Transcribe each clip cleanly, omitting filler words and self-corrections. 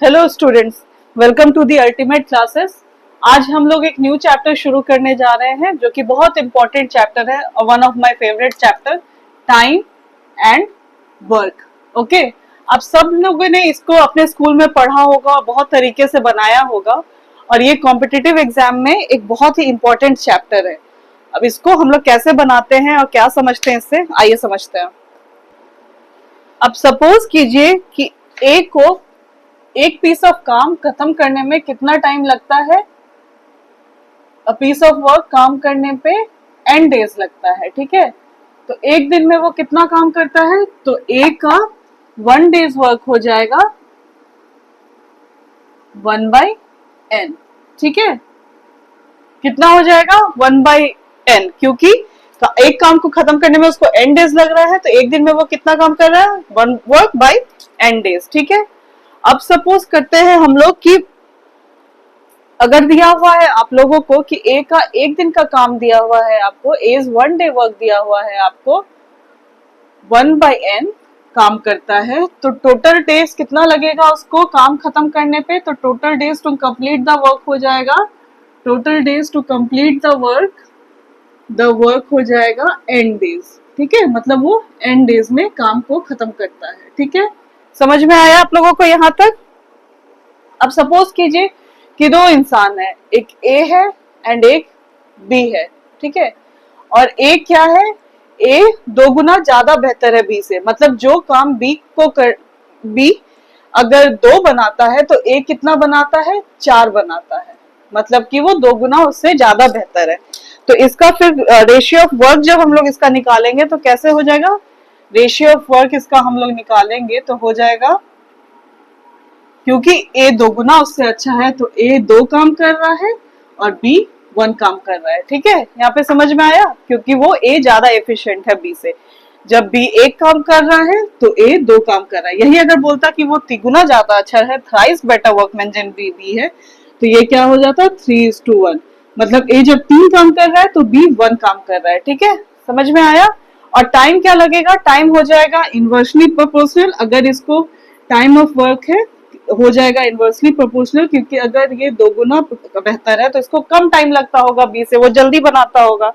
Hello students, welcome to the ultimate classes. आज हम लोग एक न्यू चैप्टर शुरू करने जा रहे हैं जो कि बहुत इंपॉर्टेंट चैप्टर है और one of my favourite chapter, time and work. Okay, आप सब लोगों ने इसको अपने स्कूल में पढ़ा होगा, बहुत तरीके से बनाया होगा और ये कॉम्पिटिटिव एग्जाम में एक बहुत ही इंपॉर्टेंट चैप्टर है। अब इसको हम लोग कैसे बनाते हैं और क्या समझते हैं इससे, आइए समझते हैं। अब सपोज कीजिए कि ए को एक पीस ऑफ काम खत्म करने में कितना टाइम लगता है। अ पीस ऑफ वर्क काम करने पे n डेज लगता है, ठीक है। तो एक दिन में वो कितना काम करता है, तो ए का 1 डेज वर्क हो जाएगा 1/n, ठीक है। कितना हो जाएगा 1/n, क्योंकि एक काम को खत्म करने में उसको n डेज लग रहा है, तो एक दिन में वो कितना काम कर रहा है, 1 वर्क बाय n डेज, ठीक है। अब सपोज करते हैं हम लोग कि अगर दिया हुआ है आप लोगों को कि ए का एक दिन का काम दिया हुआ है, आपको एज 1 डे वर्क दिया हुआ है, आपको 1/n काम करता है, तो टोटल डेज कितना लगेगा उसको काम खत्म करने पे। तो total days to complete the work हो जाएगा, total days to complete the work हो जाएगा n डेज, ठीक है। मतलब वो n डेज में काम को खत्म करता है, ठीक है। समझ में आया आप लोगों को यहाँ तक। अब सपोज कीजिए कि दो इंसान है, एक ए है एंड एक बी है, ठीक है। और ए क्या है, ए 2 गुना ज्यादा बेहतर है बी से। मतलब जो काम बी अगर 2 बनाता है तो ए कितना बनाता है, 4 बनाता है। मतलब कि वो 2 गुना उससे ज्यादा बेहतर है। तो इसका फिर रेशियो ऑफ वर्क जब हम लोग इसका निकालेंगे तो कैसे हो जाएगा, रेशियो ऑफ वर्क इसका हम लोग निकालेंगे तो हो जाएगा, क्योंकि ए 2 गुना उससे अच्छा है तो ए 2 काम कर रहा है और बी 1 काम कर रहा है, ठीक है। यहाँ पे समझ में आया, क्योंकि वो ए ज्यादा एफिशिएंट है बी से। जब बी 1 काम कर रहा है तो ए 2 काम कर रहा है। यही अगर बोलता कि वो 3 गुना ज्यादा अच्छा है, thrice better workman than B है, तो ये क्या हो जाता, 3:1। मतलब ए जब 3 काम कर रहा है तो बी 1 काम कर रहा है, ठीक है। समझ में आया। और टाइम क्या लगेगा, टाइम हो जाएगा इनवर्सली प्रोपोर्शनल। अगर इसको टाइम ऑफ वर्क है हो जाएगा इनवर्सली प्रोपोर्शनल, क्योंकि अगर ये 2 गुना बेहतर है तो इसको कम टाइम लगता होगा बी से, वो जल्दी बनाता होगा।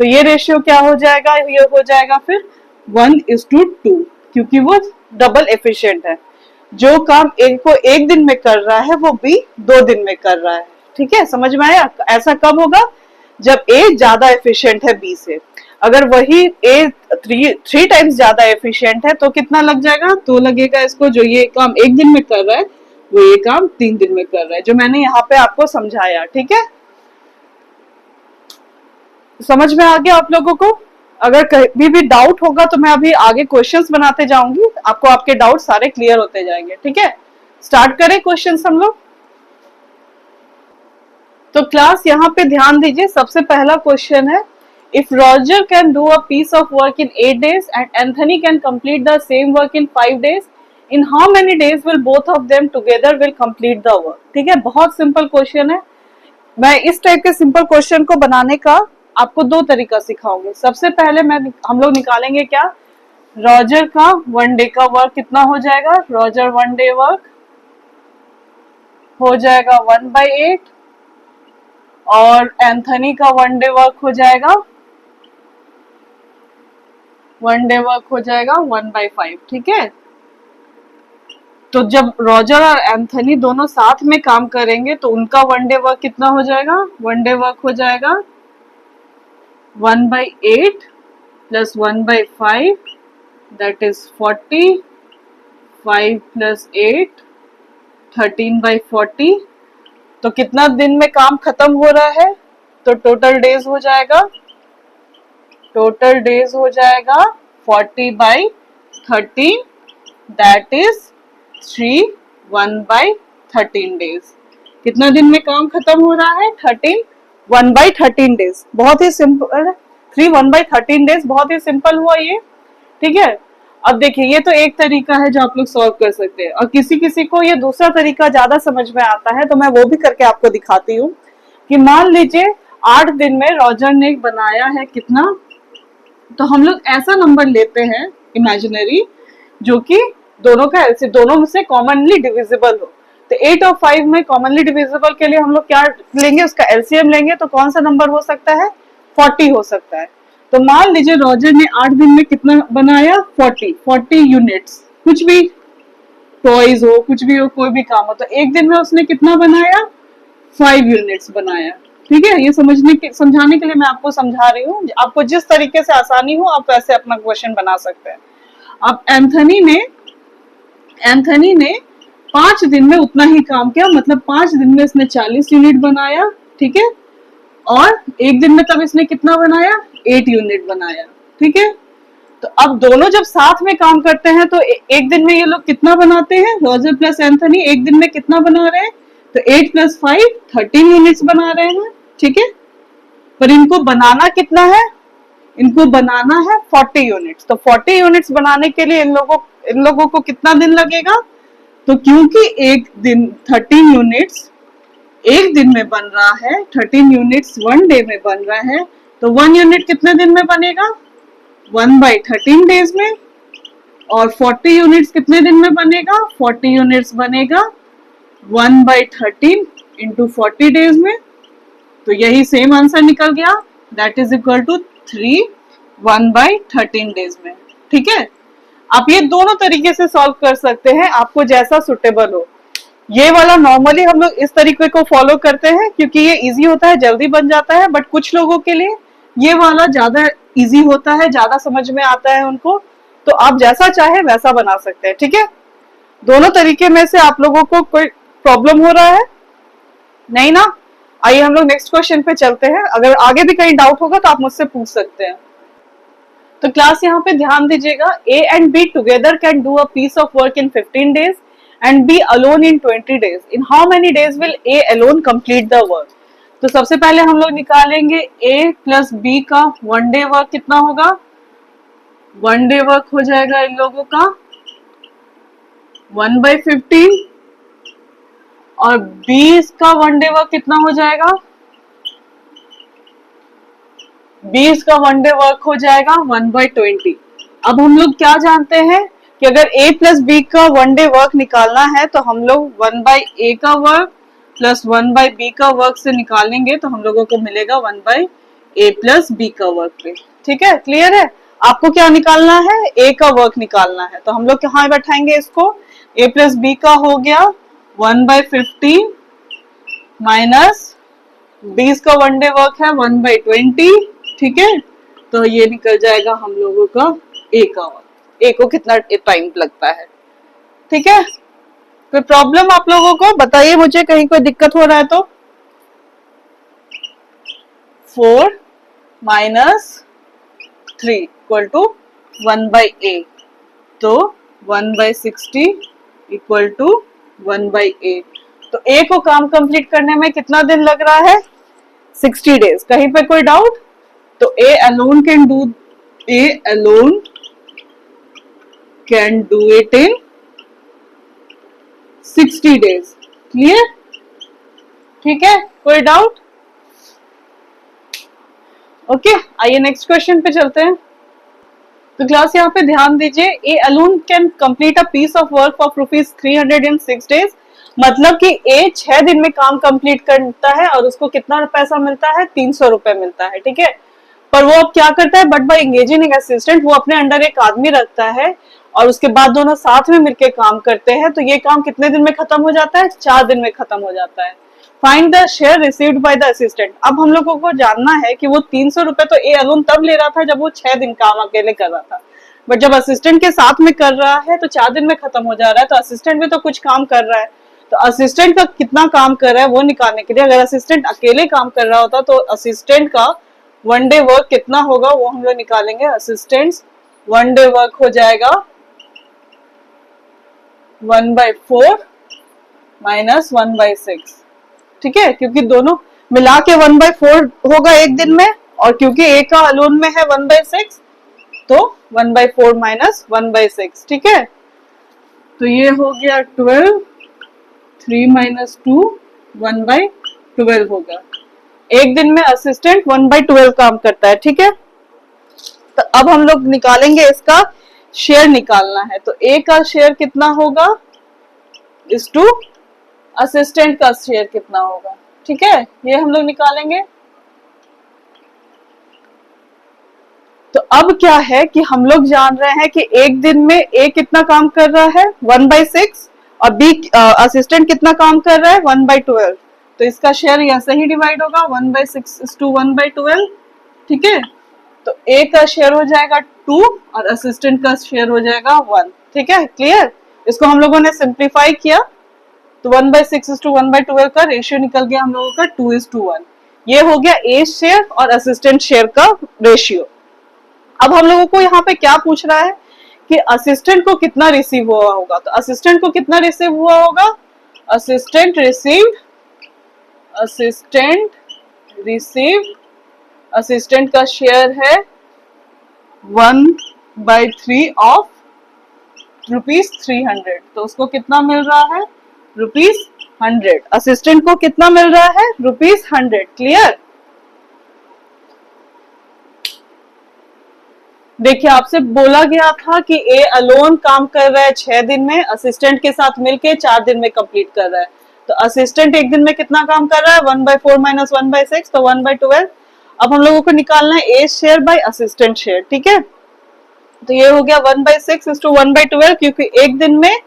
तो ये रेशियो क्या हो जाएगा, ये हो जाएगा फिर 1:2, क्योंकि वो डबल एफिशिएंट है। जो काम ए को एक दिन में कर रहा है वो बी 2 दिन में कर रहा है, ठीक है। समझ में आया। ऐसा कब होगा, जब ए ज्यादा एफिशिएंट है बी से। अगर वही ए 3 टाइम्स ज्यादा एफिशिएंट है तो कितना लग जाएगा, तो लगेगा इसको जो ये काम एक दिन में कर रहा है वो ये काम 3 दिन में कर रहा है, जो मैंने यहाँ पे आपको समझाया, ठीक है। समझ में आ गया आप लोगों को। अगर कभी भी डाउट होगा तो मैं अभी आगे क्वेश्चंस बनाते जाऊंगी, आपको आपके डाउट सारे क्लियर होते जाएंगे, ठीक है। स्टार्ट करें क्वेश्चंस हम लोग। तो क्लास यहाँ पे ध्यान दीजिए, सबसे पहला क्वेश्चन है, if Roger can do a piece of work in 8 days and Anthony can complete the same work in 5 days, in how many days will both of them together will complete the work. ठीक है, बहुत simple question है। मैं इस type के simple question को बनाने का आपको 2 तरीका सिखाऊंगी। सबसे पहले हम लोग निकालेंगे क्या, रॉजर का 1 डे का वर्क कितना हो जाएगा, रॉजर 1 डे वर्क हो जाएगा 1/8 और एंथनी का 1 डे वर्क हो जाएगा 1/5, ठीक है। तो जब रॉजर और एंथनी दोनों साथ में काम करेंगे तो उनका 1 डे वर्क कितना हो जाएगा, 1 डे वर्क हो जाएगा 1/8 प्लस 1/5 दैट इज 40, 5 प्लस 8 13/40। तो कितना दिन में काम खत्म हो रहा है, तो टोटल डेज हो जाएगा 40/13 दैट इज 1/13 डेज। कितना दिन में काम खत्म हो रहा है, 1/13 डेज। बहुत ही सिंपल, 1/13 डेज बहुत ही सिंपल हुआ ये, ठीक है। अब देखिए, ये तो एक तरीका है जो आप लोग सॉल्व कर सकते हैं, और किसी किसी को ये दूसरा तरीका ज्यादा समझ में आता है, तो मैं वो भी करके आपको दिखाती हूँ। कि मान लीजिए 8 दिन में रॉजर ने बनाया है कितना, तो हम लोग ऐसा नंबर लेते हैं इमेजिनरी जो कि दोनों में से कॉमनली डिविजिबल हो। तो 8 और 5 में कॉमनली डिविजिबल के लिए हम लोग क्या लेंगे, उसका एलसीएम लेंगे, तो कौन सा नंबर हो सकता है, 40 हो सकता है। तो मान लीजिए रॉजर ने 8 दिन में कितना बनाया, 40 यूनिट्स, कुछ भी टॉयज हो, कुछ भी हो, कोई भी काम हो, तो एक दिन में उसने कितना बनाया, 5 यूनिट्स बनाया। ठीक है, ये समझाने के लिए मैं आपको समझा रही हूँ, आपको जिस तरीके से आसानी हो आप वैसे अपना क्वेश्चन बना सकते हैं। अब एंथनी ने 5 दिन में उतना ही काम किया, मतलब 5 दिन में इसने 40 यूनिट बनाया। ठीक है, और एक दिन में तब इसने कितना बनाया, 8 यूनिट बनाया। ठीक है, तो अब दोनों जब साथ में काम करते हैं तो एक दिन में ये लोग कितना बनाते हैं, रॉजर प्लस एंथनी एक दिन में कितना बना रहे हैं, तो 8 + 5 13 यूनिट्स बना रहे हैं। ठीक है, पर इनको बनाना कितना है, इनको बनाना है 40 यूनिट्स। तो 40 यूनिट्स बनाने के लिए इन लोगों को कितना दिन लगेगा, तो क्योंकि एक दिन 13 यूनिट्स एक दिन में बन रहा है, 13 यूनिट्स 1 डे में बन रहा है, तो 1 यूनिट कितने दिन में बनेगा, 1/13 डेज में। और 40 यूनिट्स कितने दिन में बनेगा, 40 यूनिट्स बनेगा 1/13 इंटू 40 डेज में। तो यही सेम आंसर निकल गया, that is equal to 3 1/13 days में। ठीक है, आप ये दोनों तरीके से सॉल्व कर सकते हैं, आपको जैसा सुटेबल हो। ये वाला नॉर्मली हम लोग इस तरीके को फॉलो करते हैं क्योंकि ये इजी होता है, जल्दी बन जाता है, बट कुछ लोगों के लिए ये वाला ज्यादा इजी होता है, ज्यादा समझ में आता है उनको, तो आप जैसा चाहे वैसा बना सकते हैं। ठीक है, दोनों तरीके में से आप लोगों को कोई प्रॉब्लम हो रहा है नहीं ना? आइए हम लोग नेक्स्ट क्वेश्चन पे चलते हैं, अगर आगे भी कहीं डाउट होगा तो आप मुझसे पूछ सकते हैं। तो क्लास यहाँ पे ध्यान दीजिएगा, A and B together can do a piece of work in 15 days and B alone in 20 days. In how many days will A alone complete the work? तो सबसे पहले हम लोग निकालेंगे A + B का 1 डे वर्क कितना होगा, 1 day work हो जाएगा इन लोगों का 1/15, और B का 1 डे वर्क कितना हो जाएगा, 20 का 1 डे वर्क हो जाएगा 1/20। अब हम लोग क्या जानते हैं कि अगर A + B का 1 डे वर्क निकालना है तो हम लोग 1/A का वर्क प्लस 1/B का वर्क से निकालेंगे, तो हम लोगों को मिलेगा 1/A + B का वर्क। ठीक है, क्लियर है? आपको क्या निकालना है, A का वर्क निकालना है, तो हम लोग कहाँ बैठाएंगे इसको, A + B का हो गया 1/15 माइनस 20 का 1 डे वर्क है 1/20। ठीक है, तो ये निकल जाएगा हम लोगों का A का वर्क। A को कितना टाइम लगता है। ठीक है, कोई प्रॉब्लम आप लोगों को बताइए मुझे, कहीं कोई दिक्कत हो रहा है तो। 4 - 3 = 1/A, तो 1/60 = 1/A। तो A को काम कंप्लीट करने में कितना दिन लग रहा है, 60 डेज। कहीं पे कोई डाउट? तो A alone can do it in 60 days। Clear? ठीक है, कोई डाउट? ओके, आइए नेक्स्ट क्वेश्चन पे चलते हैं। तो क्लास यहाँ पे ध्यान दीजिए, A alone can complete a piece of work of ₹300 in 6 days। मतलब कि A 6 दिन में काम कंप्लीट करता है और उसको कितना पैसा मिलता है, 300 रुपए मिलता है। ठीक है, पर वो अब क्या करता है, but by engaging an assistant, वो अपने अंडर एक आदमी रखता है और उसके बाद दोनों साथ में मिलकर काम करते हैं। तो ये काम कितने दिन में खत्म हो जाता है, 4 दिन में खत्म हो जाता है। Find the share received by the assistant. अब हम लोगों को जानना है कि वो 300 रुपए तो ए अलोन तब ले रहा था जब वो 6 दिन काम अकेले कर रहा था, बट जब असिस्टेंट के साथ में कर रहा है तो 4 दिन में खत्म हो जा रहा है। तो असिस्टेंट भी तो कुछ काम कर रहा है, तो असिस्टेंट का कितना काम कर रहा है वो निकालने के लिए, अगर असिस्टेंट अकेले काम कर रहा होता तो असिस्टेंट का 1 डे वर्क कितना होगा वो हम लोग निकालेंगे। असिस्टेंट 1 डे वर्क हो जाएगा 1/4 माइनस 1/6। ठीक है, क्योंकि दोनों मिला के 1/4 होगा एक दिन में, और क्योंकि ए का अलोन में है 1/6, तो 1/4 माइनस 1/6। ठीक है, तो ये हो गया 12, 3 - 2 1/12 होगा। एक दिन में असिस्टेंट 1/12 काम करता है। ठीक है, तो अब हम लोग निकालेंगे, इसका शेयर निकालना है। तो ए का शेयर कितना होगा, इस टू असिस्टेंट का शेयर कितना होगा। ठीक है, ये हम लोग निकालेंगे। तो अब क्या है कि हम लोग जान रहे हैं कि एक दिन में ए कितना काम कर रहा है 1/6 और बी असिस्टेंट कितना काम कर रहा है 1/12। तो इसका शेयर ऐसे ही डिवाइड होगा 1/6:1/12। ठीक है, तो ए का शेयर हो जाएगा 2 और असिस्टेंट का शेयर हो जाएगा 1। ठीक है, क्लियर। इसको हम लोगों ने सिंप्लीफाई किया तो 1/6:1/12 का रेशियो निकल गया हम लोगों का 2:1। ये हो गया ए शेयर और असिस्टेंट शेयर का रेशियो। अब हम लोगों को यहाँ पे क्या पूछ रहा है कि असिस्टेंट को कितना रिसीव हुआ होगा। तो असिस्टेंट को कितना रिसीव हुआ होगा, assistant received, assistant received, assistant का शेयर है 1/3 ऑफ ₹300। तो उसको कितना मिल रहा है, ₹100। असिस्टेंट को कितना मिल रहा है, ₹100। क्लियर। देखिए आपसे बोला गया था कि ए अलोन काम कर रहा है 6 दिन में, असिस्टेंट के साथ मिलके 4 दिन में कंप्लीट कर रहा है। तो असिस्टेंट एक दिन में कितना काम कर रहा है 1/4 - 1/6 तो 1/12। अब हम लोगों को निकालना है ए शेयर बाय असिस्टेंट शेयर। ठीक है, तो ये हो गया 1/6:1/12 क्योंकि एक दिन में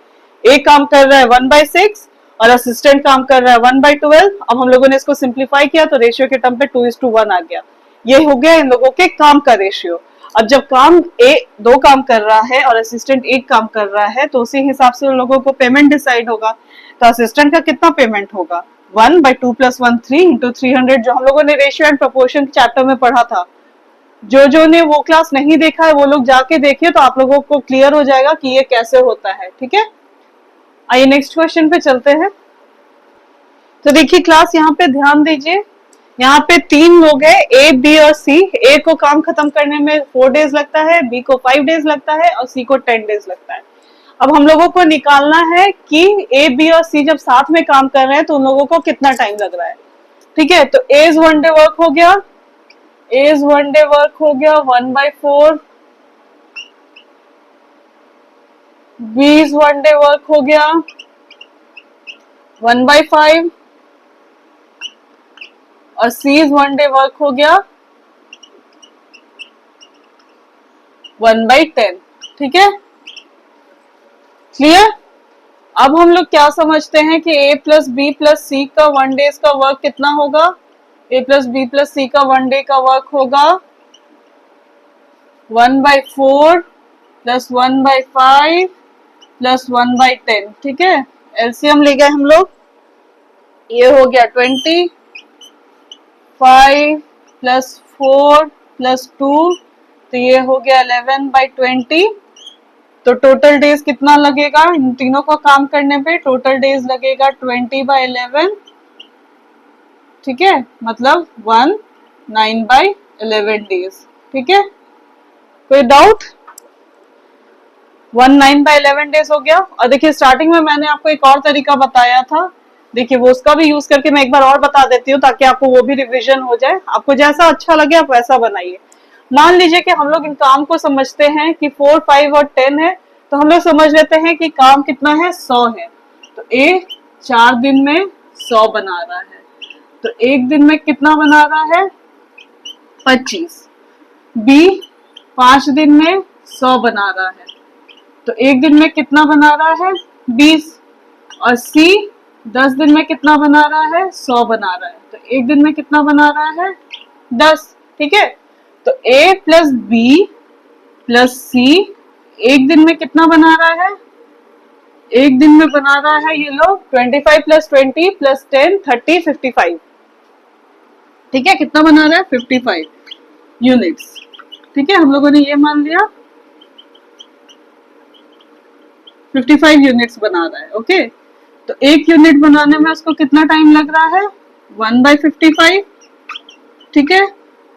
ए काम कर रहा है 1/6 और असिस्टेंट काम कर रहा है 1/12। अब हम लोगों ने इसको सिंप्लीफाई किया तो रेशियो के टर्म पे 2:1 आ गया। ये हो गया इन लोगों के काम का रेशियो। अब जब काम ए 2 काम कर रहा है और असिस्टेंट 1 काम कर रहा है तो उसी हिसाब से उन लोगों को पेमेंट डिसाइड होगा। तो असिस्टेंट का कितना पेमेंट होगा 1/2 + 1 3 × 300, जो हम लोगों ने रेशियो एंड प्रोपोर्शन चैप्टर में पढ़ा था। जो ने वो क्लास नहीं देखा है वो लोग जाके देखिए तो आप लोगों को क्लियर हो जाएगा कि ये कैसे होता है। ठीक है, आइए नेक्स्ट क्वेश्चन पे चलते हैं। तो देखिए क्लास यहाँ पे ध्यान दीजिए, यहाँ पे 3 लोग हैं ए बी और सी। ए को काम खत्म करने में 4 डेज लगता है, बी को 5 डेज लगता है और सी को 10 डेज लगता है। अब हम लोगों को निकालना है कि ए बी और सी जब साथ में काम कर रहे हैं तो उन लोगों को कितना टाइम लग रहा है। ठीक है, तो एज 1 डे वर्क हो गया, एज 1 डे वर्क हो गया 1/4, बीज 1 डे वर्क हो गया 1/5 और सीज 1 डे वर्क हो गया 1/10। ठीक है, क्लियर। अब हम लोग क्या समझते हैं कि a + b + c का 1 डेज का वर्क कितना होगा, a + b + c का 1 डे का वर्क होगा 1/4 + 1/5 + 1/10। ठीक है, एलसीएम ले गए हम लोग, ये हो गया 20, 5 + 4 + 2 तो ये हो गया 11/20। तो टोटल डेज कितना लगेगा इन तीनों को काम करने पे, टोटल डेज लगेगा 20/11। ठीक है, मतलब 19/11 डेज। ठीक है, कोई डाउट। 19/11 डेज हो गया। और देखिए स्टार्टिंग में मैंने आपको एक और तरीका बताया था, देखिए वो उसका भी यूज करके मैं एक बार और बता देती हूँ ताकि आपको वो भी रिवीजन हो जाए। आपको जैसा अच्छा लगे आप वैसा बनाइए। मान लीजिए कि हम लोग इन काम को समझते हैं कि 4, 5 और 10 है, तो हम लोग समझ लेते हैं कि काम कितना है 100 है। तो ए 4 दिन में 100 बना रहा है, तो एक दिन में कितना बना रहा है 25। बी 5 दिन में 100 बना रहा है, तो एक दिन में कितना बना रहा है 20। और सी 10 दिन में कितना बना रहा है 100 बना रहा है, तो एक दिन में कितना बना रहा है 10। ठीक है, तो ए + बी + सी एक दिन में कितना बना रहा है, एक दिन में बना रहा है ये लोग 25 + 20 + 10 30 55। ठीक है, कितना बना रहा है 55 यूनिट्स। ठीक है, हम लोगों ने ये मान लिया 55 यूनिट्स बना रहा है। ओके, तो एक यूनिट बनाने में उसको कितना टाइम लग रहा है 1/55। ठीक है,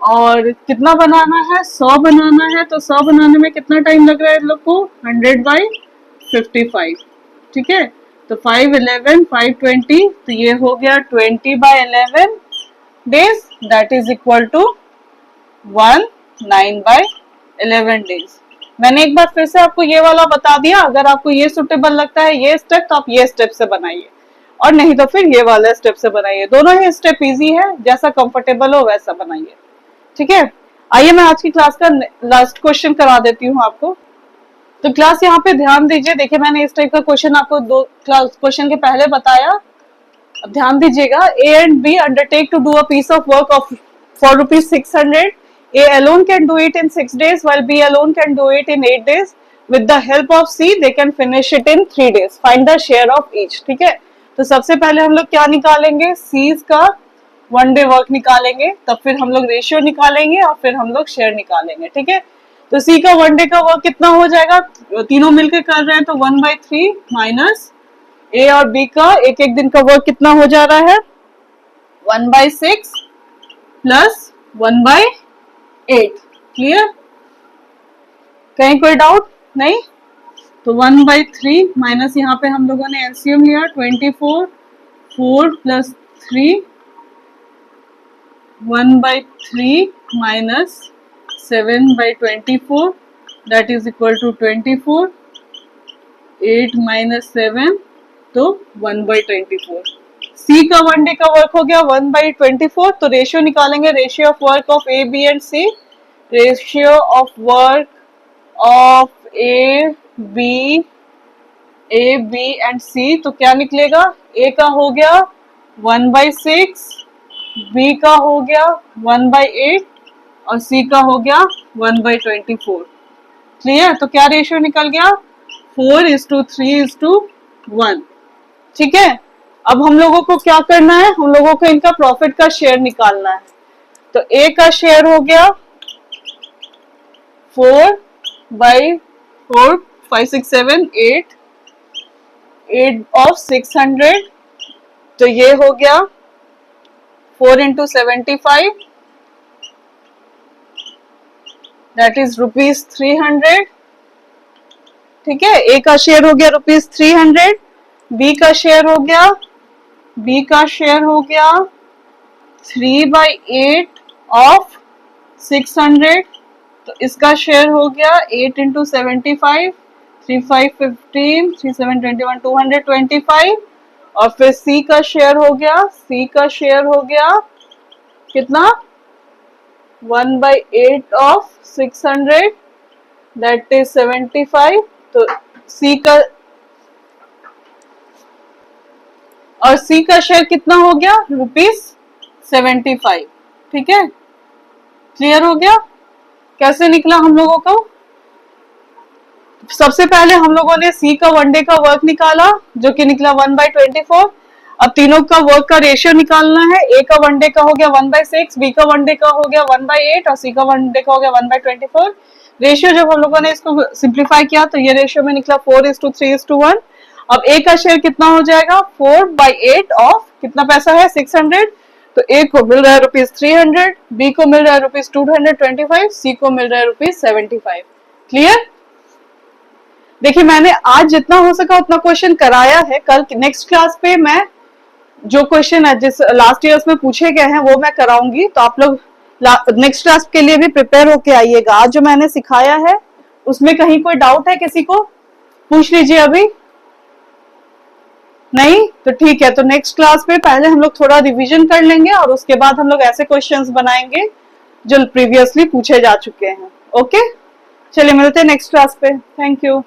और कितना बनाना है 100 बनाना है, तो 100 बनाने में कितना टाइम लग रहा है इन लोग को 100/55। ठीक है, तो 5 11 5 20 तो ये हो गया 20/11 days, that is equal to 9/11 days. मैंने एक बार फिर से आपको ये वाला बता दिया, अगर आपको ये सुटेबल लगता है ये स्टेप तो आप ये स्टेप से बनाइए। और नहीं तो फिर ये वाला स्टेप से बनाइए। दोनों ही स्टेप इजी है, जैसा कंफर्टेबल हो वैसा बनाइए। ठीक है, आइए मैं आज की क्लास का लास्ट क्वेश्चन करा देती हूँ आपको। तो क्लास यहाँ पे ध्यान दीजिए, देखिए मैंने इस टाइप का क्वेश्चन आपको दो क्लास क्वेश्चन के पहले बताया। अब ध्यान दीजिएगा, A and B undertake to do a piece of work of for ₹600। A alone can do it in 6 days while B alone can do it in 8 days. With the help of C they can finish it in 3 days. Find the share of each. ठीक है, तो सबसे पहले हम लोग क्या निकालेंगे, C's का 1 day वर्क निकालेंगे, तब फिर हम लोग रेशियो निकालेंगे और फिर हम लोग शेयर निकालेंगे। ठीक है, तो C का 1 day का वर्क कितना हो जाएगा, तीनों मिलकर कर रहे हैं तो 1/3 माइनस A और B का एक एक दिन का वर्क कितना हो जा रहा है 1/6 प्लस 1/8। क्लियर, कहीं कोई डाउट नहीं? तो 1/3 माइनस यहाँ पे हम लोगों ने एलसीएम लिया 24, 4 plus 3, 1/3 minus 7/24 that is equal to 24, 8 minus 7 तो 1/24। सी का 1 डे का वर्क हो गया 1/24, तो रेशियो निकालेंगे, ratio of work of A B and C. Ratio of work of A B and C, तो क्या निकलेगा, ए का हो गया 1/6, बी का हो गया 1/8 और सी का हो गया 1/24। क्लियर, तो क्या रेशियो निकल गया 4:3:1। ठीक है, अब हम लोगों को क्या करना है, हम लोगों को इनका प्रॉफिट का शेयर निकालना है। तो ए का शेयर हो गया 4/4, 5 6 7 8 ऑफ 600, तो ये हो गया 4 into 75 दैट इज ₹300। ठीक है, ए का शेयर हो गया ₹300, बी का शेयर हो गया 3/8 ऑफ 600, तो इसका शेयर हो गया 8 into 75, 3 5 15, 3 7 21, 225। और फिर सी का शेयर हो गया कितना 1/8 ऑफ 600 दैट इज 75, तो सी का और सी का शेयर कितना हो गया ₹75। ठीक है, क्लियर हो गया कैसे निकला हम लोगों को। सबसे पहले हम लोगों ने सी का 1 डे का वर्क निकाला जो कि निकला 1/24। अब तीनों का वर्क का रेशियो निकालना है, ए का 1 डे का हो गया 1/6, बी का 1 डे का हो गया 1/8 और सी का 1 डे का हो गया 1/24। रेशियो जब हम लोगों ने इसको सिंप्लीफाई किया तो ये रेशियो में निकला 4:3:1। अब ए का शेयर कितना हो जाएगा 4/8 ऑफ कितना पैसा है 600, तो ए को मिल रहा है ₹300, बी को मिल रहा है ₹225, सी को मिल रहा है ₹75। क्लियर, देखिए मैंने आज जितना हो सका उतना क्वेश्चन कराया है। कल नेक्स्ट क्लास पे मैं जो क्वेश्चन जिस लास्ट ईयर्स में पूछे गए हैं वो मैं कराऊंगी, तो आप लोग नेक्स्ट क्लास के लिए भी प्रिपेयर होके आइएगा। आज जो मैंने सिखाया है उसमें कहीं कोई डाउट है किसी को, पूछ लीजिए। अभी नहीं तो ठीक है, तो नेक्स्ट क्लास में पहले हम लोग थोड़ा रिवीजन कर लेंगे और उसके बाद हम लोग ऐसे क्वेश्चंस बनाएंगे जो प्रीवियसली पूछे जा चुके हैं। ओके, चलिए मिलते हैं नेक्स्ट क्लास पे। Thank you.